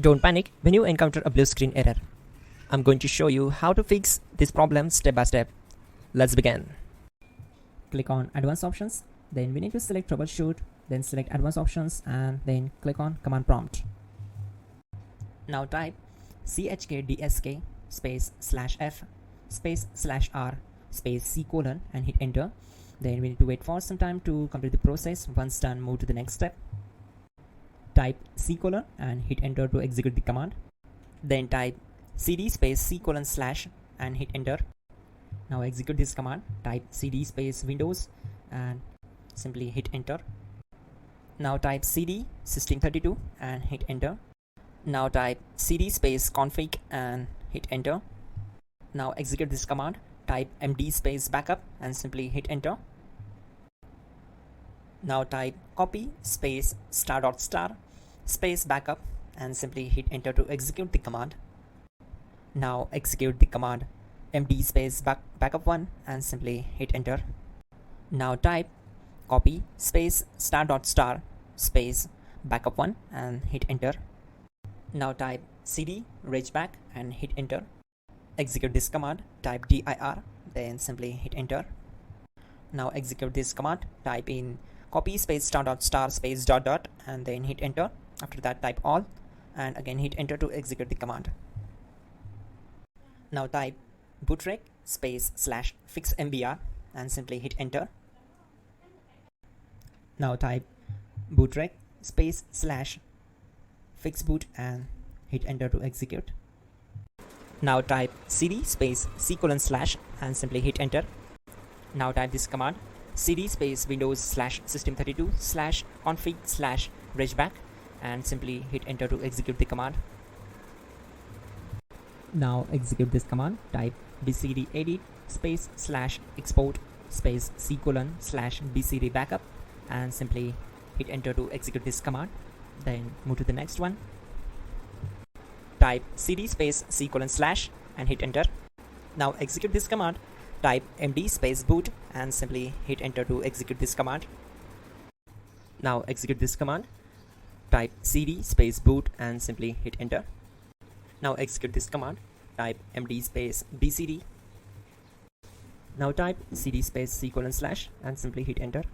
Don't panic when you encounter a blue screen error. I'm going to show you how to fix this problem step by step. Let's begin. Click on Advanced Options, then we need to select Troubleshoot, then select Advanced Options and then click on Command Prompt. Now type chkdsk space /f space /r space c colon and hit enter. Then we need to wait for some time to complete the process. Once done, move to the next step. Type c colon and hit enter to execute the command. Then type cd space c colon / and hit enter. Now execute this command. Type cd space Windows and simply hit enter. Now type cd system32 and hit enter. Now type cd space config and hit enter. Now execute this command. Type md space backup and simply hit enter. Now type copy space ** space backup and simply hit enter to execute the command. Now execute the command md space backup1 and simply hit enter. Now type copy space ** space backup1 and hit enter. Now type cd regback and hit enter. Execute this command. Type dir then simply hit enter. Now execute this command. Type in copy space ** space ... and then hit enter. After that type all and again hit enter to execute the command. Now type bootrec space /fixmbr and simply hit enter. Now type bootrec space /fixboot and hit enter to execute. Now type cd space c colon / and simply hit enter. Now type this command cd space windows /system32 /config /regback and simply hit enter to execute the command. Now execute this command. Type bcd edit space /export space c colon /bcd backup and simply hit enter to execute this command. Then move to the next one. Type cd space c colon / and hit enter. Now execute this command. Type md space boot and simply hit enter to execute this command. Now execute this command. Type cd space boot and simply hit enter. Now execute this command. Type md space bcd. Now type cd space c colon / and simply hit enter.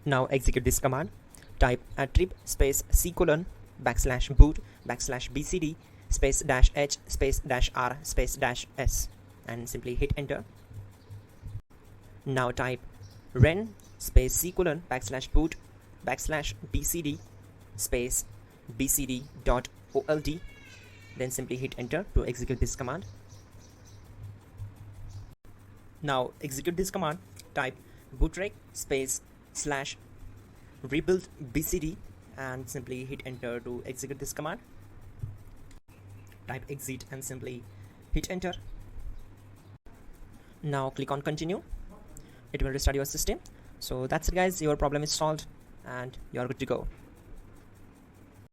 Now execute this command. Type attrib space c colon /boot /bcd space -h space -r space -s and simply hit enter. Now type ren space c colon /boot /bcd space bcd.old then simply hit enter to execute this command. Now execute this command. Type bootrec space /rebuild bcd and simply hit enter to execute this command. Type exit and simply hit enter. Now click on continue. It will restart your system. So that's it guys, your problem is solved and you're good to go.